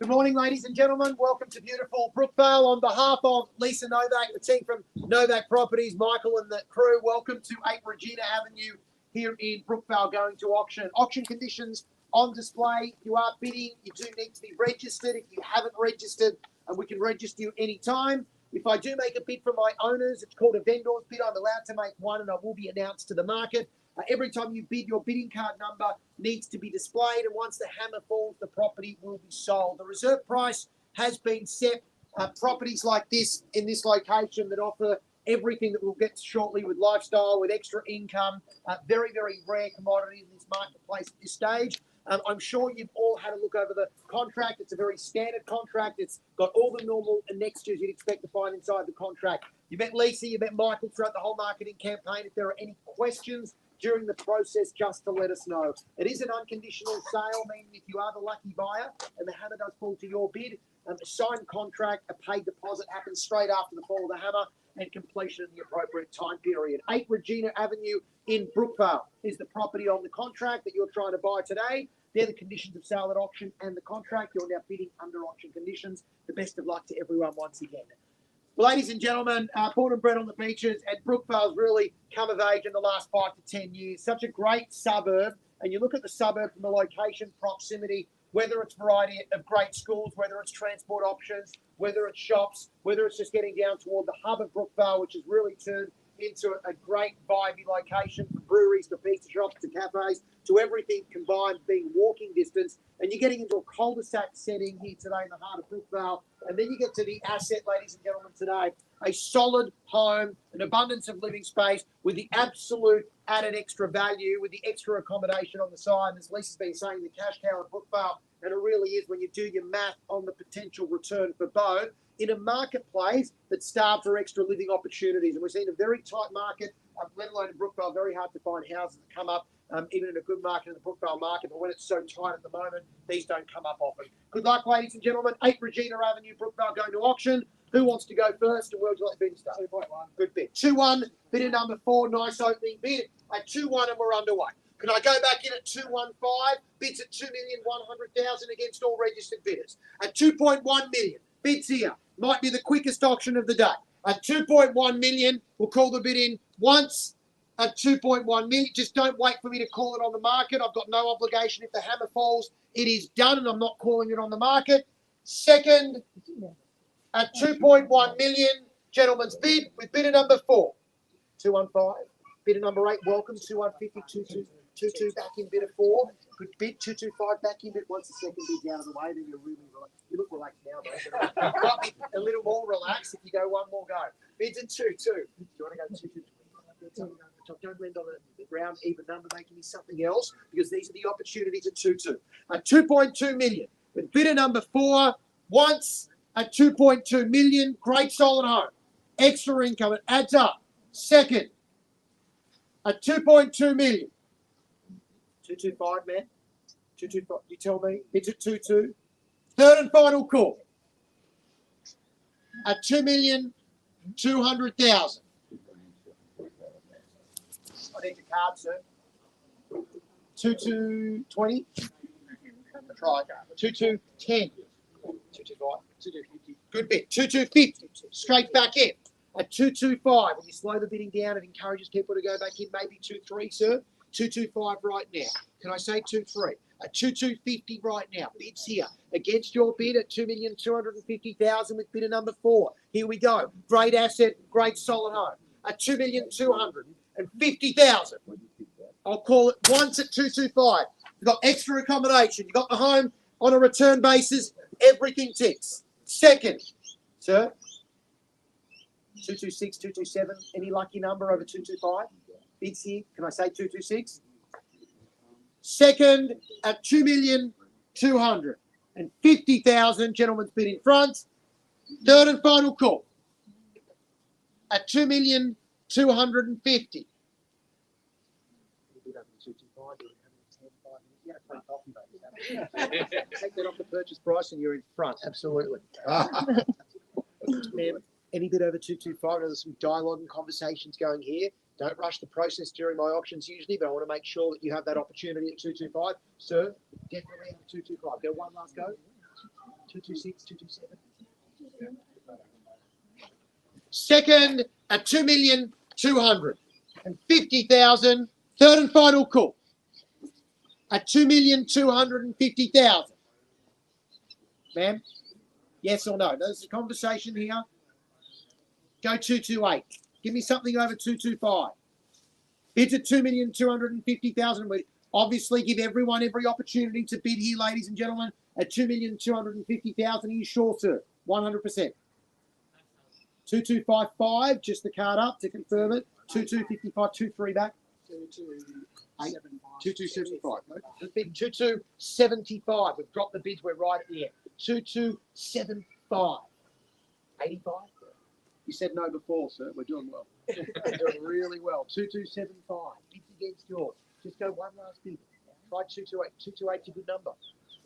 Good morning, ladies and gentlemen. Welcome to beautiful Brookvale. On behalf of Lisa Novak, the team from Novak Properties, Michael and the crew, welcome to 8 Regina Avenue here in Brookvale going to auction. Auction conditions on display. If you are bidding, you do need to be registered. If you haven't registered, and we can register you anytime. If I do make a bid for my owners, it's called a vendor's bid. I'm allowed to make one and I will be announced to the market. Every time you bid, your bidding card number needs to be displayed, and once the hammer falls, the property will be sold. The reserve price has been set. Properties like this in this location that offer everything that we'll get shortly with lifestyle, with extra income, very, very rare commodity in this marketplace at this stage. I'm sure you've all had a look over the contract. It's a very standard contract. It's got all the normal annexures you'd expect to find inside the contract. You met Lisa, you met Michael throughout the whole marketing campaign. If there are any questions during the process, just to let us know. It is an unconditional sale, meaning if you are the lucky buyer and the hammer does fall to your bid, a signed contract, a paid deposit happens straight after the fall of the hammer and completion in the appropriate time period. 8 Regina Avenue in Brookvale is the property on the contract that you're trying to buy today. They're the conditions of sale at auction and the contract. You're now bidding under auction conditions. The best of luck to everyone once again. Ladies and gentlemen, born and bred on the beaches, and Brookvale's really come of age in the last 5 to 10 years. Such a great suburb, and you look at the suburb from the location, proximity, whether it's variety of great schools, whether it's transport options, whether it's shops, whether it's just getting down toward the hub of Brookvale, which has really turned into a great vibey location, from breweries to pizza shops to cafes to everything combined, being walking distance. And you're getting into a cul-de-sac setting here today in the heart of Brookvale. And then you get to the asset, ladies and gentlemen, today, a solid home, an abundance of living space with the absolute added extra value, with the extra accommodation on the side. As Lisa's been saying, the cash cow of Brookvale, and it really is when you do your math on the potential return for both in a marketplace that's starved for extra living opportunities. And we're seeing a very tight market, let alone in Brookvale, very hard to find houses that come up, even in a good market in the Brookvale market. But when it's so tight at the moment, these don't come up often. Good luck, ladies and gentlemen. 8 Regina Avenue, Brookvale, going to auction. Who wants to go first, and where would you like the bid to start? 2.1. Good bid. 2-1, bidder number 4, nice opening bid. At 2-1 and we're underway. Can I go back in at 215? Bids at 2,100,000 against all registered bidders. At 2.1 million, bids here. Might be the quickest auction of the day. At 2.1 million, we'll call the bid in once. At 2.1 million, just don't wait for me to call it on the market. I've got no obligation. If the hammer falls, it is done, and I'm not calling it on the market. Second, at 2.1 million, gentlemen's bid with bidder number 4. 215. Bidder number 8, welcome. 2150, 22 back in, bidder 4. Good bid. 225 back in, but once the second bid's out of the way, then you're really relaxed. You look relaxed now, though. You might be a little more relaxed if you go one more go. Bids at 2-2. Do you want to go 2-2? Don't land on the ground, even number, making me something else, because these are the opportunities at 2-2. At 2.2 million, with bidder number 4, once at 2.2 million, great solid home. Extra income, it adds up. Second, at 2.2 million. 225, man. 225, you tell me. It's at 2-2. Third and final call. At 2,200,000. I need your card, sir. 2220. Try. 2210. 225. 2250. Good bid. 2250. Straight back in. At 225. When you slow the bidding down, it encourages people to go back in. Maybe 23, sir. 225 right now. Can I say 23? At 2250 right now. Bids here. Against your bid at 2,250,000 with bidder number 4. Here we go. Great asset, great solid home. At 2,250,000. I'll call it once at 225. You've got extra accommodation. You've got the home on a return basis. Everything ticks. Second, sir. 226, 227. Any lucky number over 225? Bids here. Can I say 226? Second at 2,250,000. Gentlemen's bid in front. Third and final call at 2,250,000. Take that off the purchase price and you're in front. Absolutely. Ma'am, any bid over 225? There's some dialogue and conversations going here. Don't rush the process during my auctions usually, but I want to make sure that you have that opportunity at 225. Sir, definitely have 225. Go one last go. 226, 227. Second at 2,250,000. Third and final call at 2,250,000. Ma'am, yes or no? There's a conversation here. Go 228. Give me something over 225. Bids at 2,250,000. We obviously give everyone every opportunity to bid here, ladies and gentlemen. At 2,250,000, are you sure, sir? 100%. 2255, just the card up to confirm it. 2255, 23 back. 2275. 2275. We've dropped the bids. We're right at the end. 2275. 85. You said no before, sir. We're doing well. We're doing really well. 2275. Bids against yours. Just go one last bid. Try 228. 228 is a good number.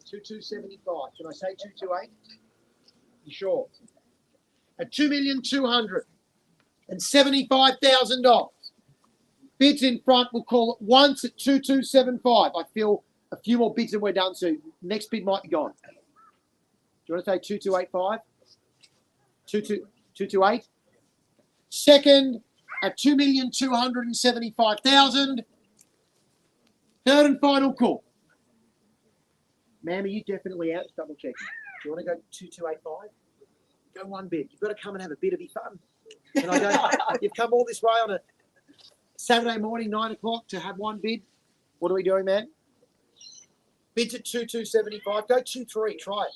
2275. Can I say 228? You sure? At $2,275,000. Bids in front, we'll call it once at 2275. I feel a few more bids and we're done soon. Next bid might be gone. Do you want to say 2285? 228. Second at 2,275,000. Third and final call. Ma'am, are you definitely out? Just double checking. Do you want to go 2285? Go one bid. You've got to come and have a bit of fun. And I go, you've come all this way on a Saturday morning, 9 o'clock, to have one bid. What are we doing, man? Bids at 2275. Go 23. Try it.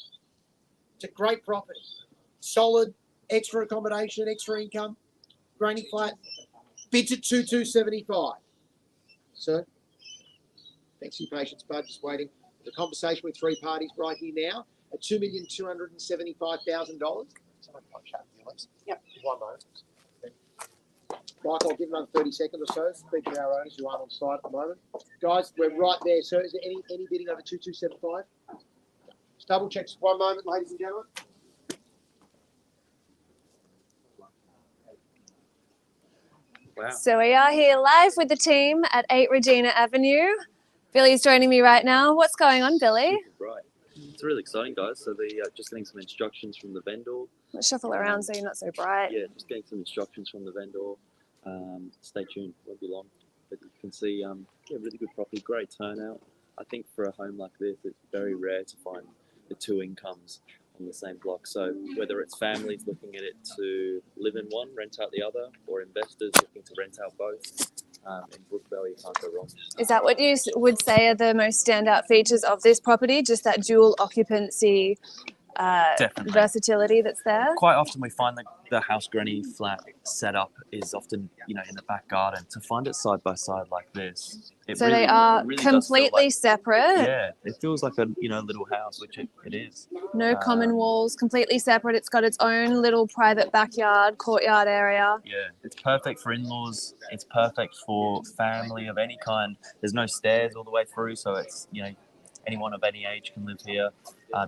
It's a great property. Solid, extra accommodation, extra income, granny flat. Bids at 2275. Sir, thanks for your patience, bud. Just waiting. The conversation with three parties right here now at $2,275,000. Yep. One moment. Mike, I'll give another 30 seconds or so. Speak to our owners who aren't on site at the moment. Guys, we're right there. So is there any bidding over 2275? Just double check. Just one moment, ladies and gentlemen. Wow. So we are here live with the team at 8 Regina Avenue. Billy's joining me right now. What's going on, Billy? Right. It's really exciting, guys. So just getting some instructions from the vendor. Let's shuffle around so you're not so bright. Yeah, just getting some instructions from the vendor. Stay tuned, won't be long. But you can see, really good property, great turnout. I think for a home like this, it's very rare to find the two incomes on the same block. So whether it's families looking at it to live in one, rent out the other, or investors looking to rent out both, in Brookvale, you can't go wrong. Is that what you would say are the most standout features of this property? Just that dual occupancy versatility that's there? Quite often we find that the house granny flat setup is often, in the back garden. To find it side by side like this, so really, they are really completely separate. Yeah, it feels like a little house, which it is. No common walls, completely separate. It's got its own little private backyard, courtyard area. Yeah, it's perfect for in-laws. It's perfect for family of any kind. There's no stairs all the way through, so it's anyone of any age can live here.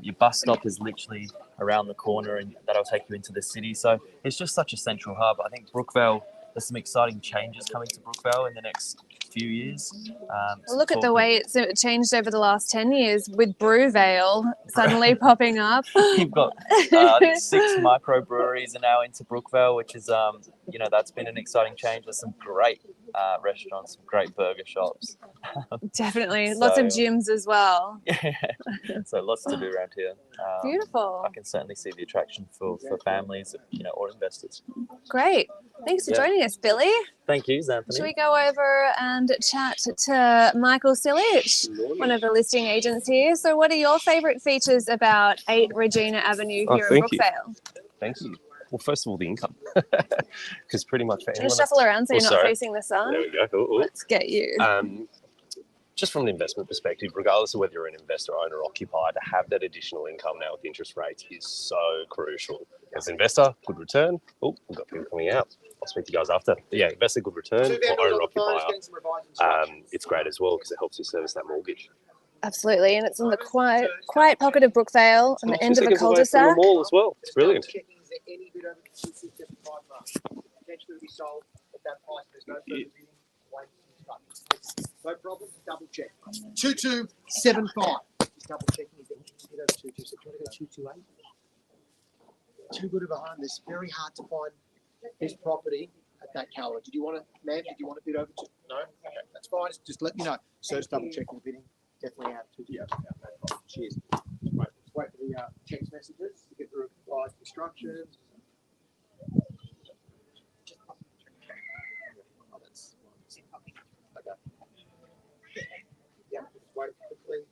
Your bus stop is literally around the corner, and that'll take you into the city. So it's just such a central hub. I think Brookvale, there's some exciting changes coming to Brookvale in the next few years. Look at the way it's changed over the last 10 years with Brookvale suddenly popping up. You've got, I think 6 microbreweries are now into Brookvale, which is, that's been an exciting change. There's some great restaurants, some great burger shops. Definitely. Lots of gyms as well. Yeah. So lots to do around here. Beautiful. I can certainly see the attraction for families, or investors. Great. Thanks for joining us, Billy. Thank you, Anthony. Should we go over and chat to Michael Silich, one of the listing agents here? So what are your favourite features about 8 Regina Avenue here in Brookvale? Thank you. Well, first of all, the income. Because pretty much for anyone... Just shuffle around so you're not facing the sun. There we go. Ooh. Let's get you. Just from an investment perspective, regardless of whether you're an investor, owner, or occupier, to have that additional income now with interest rates is so crucial. As an investor, good return. Oh, we've got people coming out. I'll speak to you guys after. But yeah, investor, good return. Or owner, occupier, it's great as well because it helps you service that mortgage. Absolutely, and it's in the quiet pocket of Brookvale, on the end of a cul-de-sac. From the mall as well. It's brilliant. No problem. Double check. 2275. Just double checking. Is there any bit over 226. Do you want to go 228? Too good of a home. It's very hard to find this property at that caliber. Did you want to, ma'am? Did you want a bid over two? No? Okay, that's fine. Just let me know. So just double checking the bidding. Definitely have to. Yeah, no problem. Cheers. Right, let's wait for the text messages to get the revised instructions. Oh, that's okay. Yeah, just wait quickly.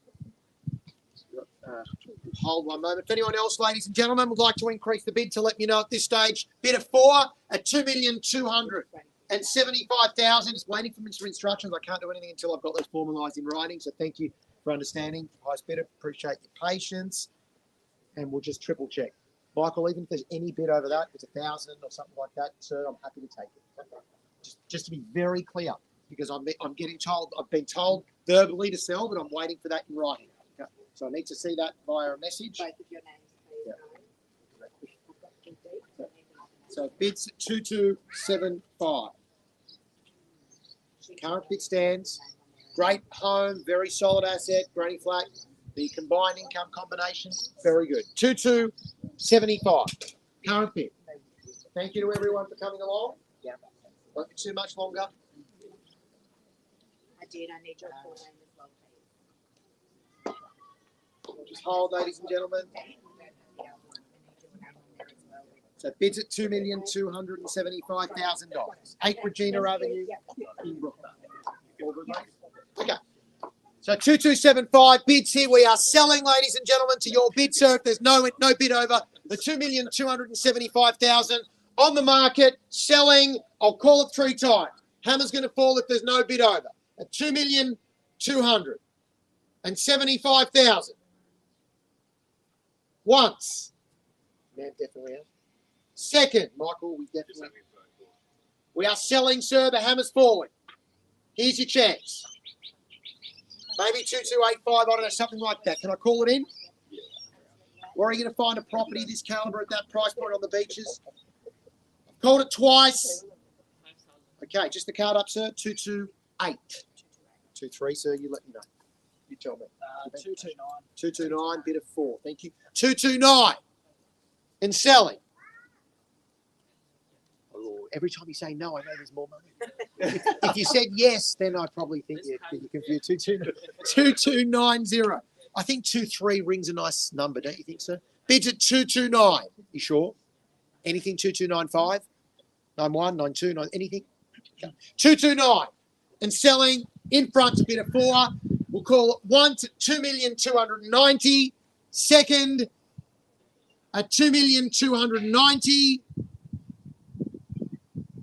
Hold one moment. If anyone else, ladies and gentlemen, would like to increase the bid, to let me know at this stage. Bid of 4 at 2,275,000. Just waiting for some instructions. I can't do anything until I've got those formalised in writing. So thank you for understanding. Highest bidder, appreciate your patience. And we'll just triple check. Michael, even if there's any bid over that, if it's 1,000 or something like that, sir, I'm happy to take it. Just to be very clear, because I'm getting told, I've been told verbally to sell, but I'm waiting for that in writing. Okay. So I need to see that via a message. Both of your names, please. Yeah. So bids at 2,275. Current bid stands. Great home, very solid asset, granny flat. The combined income combination, very good. 2,275. Current bid. Thank you to everyone for coming along. Yeah. Won't be too much longer. I did. I need your full name as well, please. Just hold, ladies and gentlemen. So bids at $2,275,000. 8 Regina Avenue in Brookvale. Okay. So 2,275 bids here. We are selling, ladies and gentlemen, to your bid, sir. If there's no bid over the 2,275,000 on the market, selling. I'll call it 3 times. Hammer's going to fall if there's no bid over at 2,275,000. Once. Man, definitely is. Second, Michael, we are selling, sir. The hammer's falling. Here's your chance. Maybe 2,285, I don't know, something like that. Can I call it in? Where are you going to find a property this caliber at that price point on the beaches? I've called it twice. Okay, just the card up, sir. 228. 23, sir. You let me know. You tell me. 229. 229, bid of 4. Thank you. 229. In selling. Every time you say no, I know there's more money. If you said yes, then I probably think you're confused. 2290. I think 23 rings a nice number, don't you think, sir? Bids at 229. You sure? Anything 2295? 91, 92, anything? Okay. 229. And selling in front, a bid of 4. We'll call it 1 to 2,290,000. Second at 2,290,000.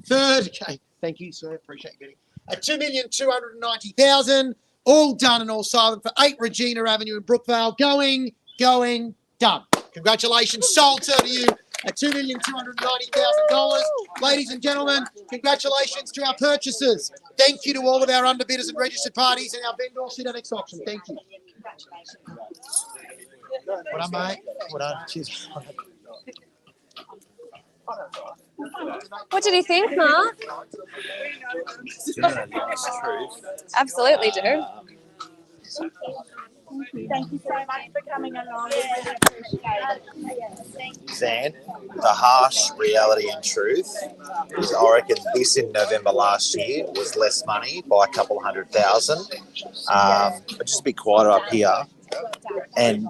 Third, okay, thank you, sir. Appreciate you getting at 2,290,000. All done and all silent for 8 Regina Avenue in Brookvale. Going, done. Congratulations, sold, sir, to you at $2,290,000. Ladies and gentlemen, congratulations to our purchasers. Thank you to all of our underbidders and registered parties and our vendors. See you next auction. Thank you. What up, mate? What up? Cheers. What did you think, Mark? Absolutely do. Thank you so much for coming along. We really appreciate it. Zan, the harsh reality and truth is I reckon this in November last year was less money by a couple $100,000. But just be quieter up here. And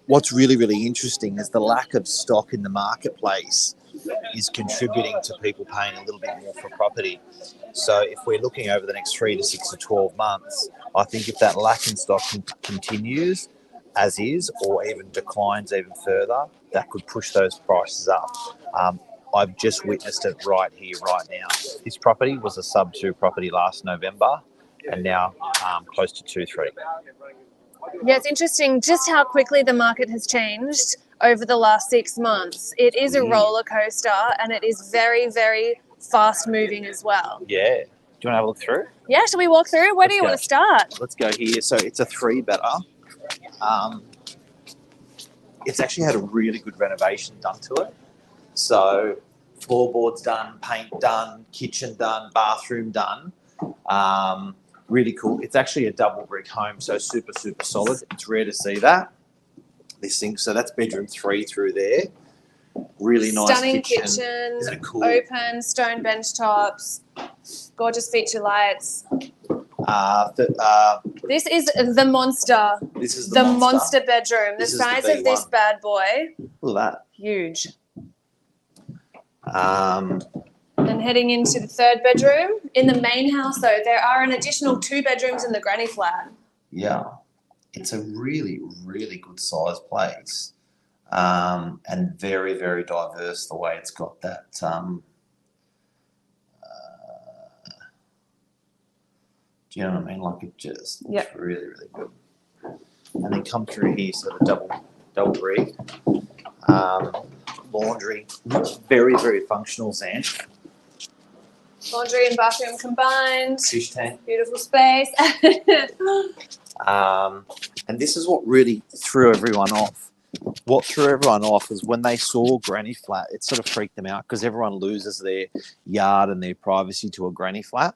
what's really, really interesting is the lack of stock in the marketplace is contributing to people paying a little bit more for property. So if we're looking over the next 3 to 6 to 12 months, I think if that lack in stock continues as is or even declines even further, that could push those prices up. I've just witnessed it right here, right now. This property was a sub-2 property last November and now close to 2.3. Yeah, it's interesting just how quickly the market has changed over the last 6 months. It is a roller coaster and it is very, very fast moving as well. Yeah. Do you want to have a look through? Yeah, shall we walk through? Where do you want to start? Let's go here. So it's a 3-bedder. It's actually had a really good renovation done to it. So floorboards done, paint done, kitchen done, bathroom done. Really cool. It's actually a double brick home, so super, super solid. It's rare to see that. this thing. So that's bedroom 3 through there. Really nice Stunning kitchen. kitchen, Isn't it cool? open, stone bench tops, gorgeous feature lights. This is the monster. This is The monster bedroom. This the is the size of this B1. bad boy. Look at Huge. that. And heading into the 3rd bedroom. In the main house, though, there are an additional 2 bedrooms in the granny flat. Yeah, it's a really, really good sized place, and very, very diverse. The way it's got that. Do you know what I mean? Like it just, it's really, really good. And then come through here, so the double rig, laundry, very, very functional, Zan. Laundry and bathroom combined. Fish tank. Beautiful space. And this is what really threw everyone off. What threw everyone off is when they saw granny flat, it sort of freaked them out because everyone loses their yard and their privacy to a granny flat.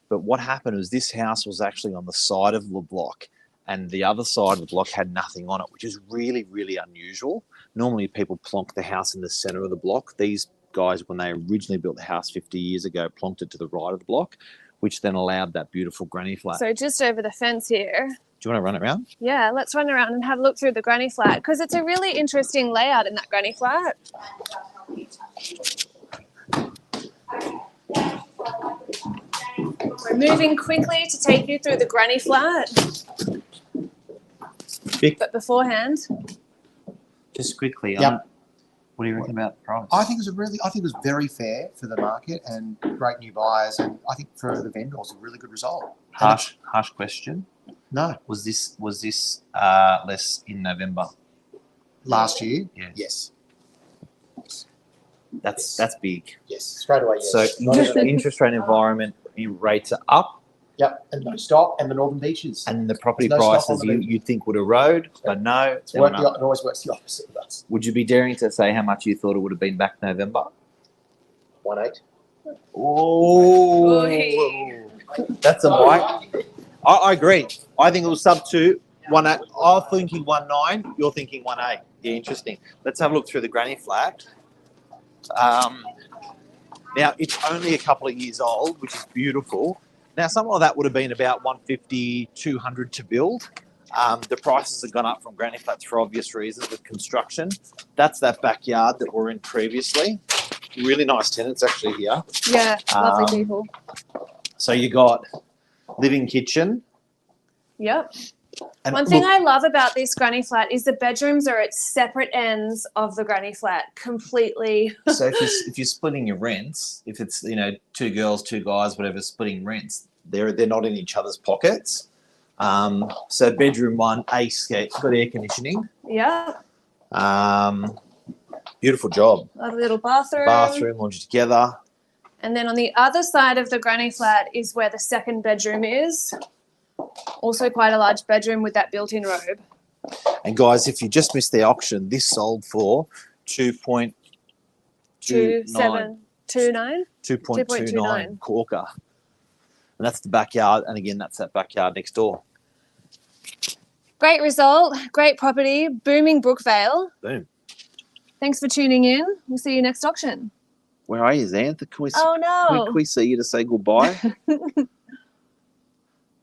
But what happened was this house was actually on the side of the block, and the other side of the block had nothing on it, which is really, really unusual. Normally people plonk the house in the center of the block. These guys, when they originally built the house 50 years ago, plonked it to the right of the block, which then allowed that beautiful granny flat. So just over the fence here. Do you want to run it around? Yeah, let's run around and have a look through the granny flat because it's a really interesting layout in that granny flat. We're moving quickly to take you through the granny flat. But beforehand, Just quickly, Yep. what do you reckon about the price? I think it was very fair for the market and great new buyers, and I think for the vendors, a really good result. Harsh question. No, Was this less in November? last year. Yes. Yes. That's big. Yes. Straight away. Yes. So interest rate environment, rates are up, Yep, and no stop, and the Northern Beaches. and the property There's no stop prices on the you'd think would erode, but no. It always works the opposite with us. Would you be daring to say how much you thought it would have been back November? 1.8. Oh, Oi. that's a bite. I agree. I think it was sub 2, 1.8. I'm thinking 1.9. You're thinking 1.8. Yeah, interesting. Let's have a look through the granny flat. Now it's only a couple of years old, which is beautiful. Now some of that would have been about 150, 200 to build. The prices have gone up from granny flats for obvious reasons with construction. That's that backyard that we're in previously. Really nice tenants actually here. yeah, lovely people. So you got living kitchen. Yep. And One thing look, I love about this granny flat is the bedrooms are at separate ends of the granny flat, completely. so if you're splitting your rents, if it's 2 girls, 2 guys, whatever, splitting rents, they're not in each other's pockets. So bedroom 1, got air conditioning. Yeah. Beautiful job. A little bathroom. Bathroom, laundry together. And then on the other side of the granny flat is where the 2nd bedroom is. Also quite a large bedroom with that built-in robe. And guys, if you just missed the auction, this sold for 2.29. 2.29 corker. And that's the backyard. And again, that's that backyard next door. Great result. Great property. Booming Brookvale. Boom. Thanks for tuning in. We'll see you next auction. Where are you, Xantha? Can we, Oh, no. can we see you to say goodbye?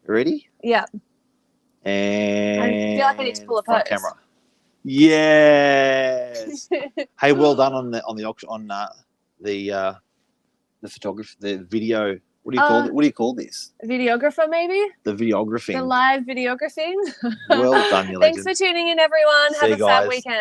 Ready? Yeah. And I feel like I need to pull a front pose. camera. Yes. Hey, well done on the auction, on the photography, the video. What do you call it? What do you call this? Videographer, maybe? The videographing. The live videographing. Well done, you Thanks legend. for tuning in, everyone. See Have you a fab guys. weekend.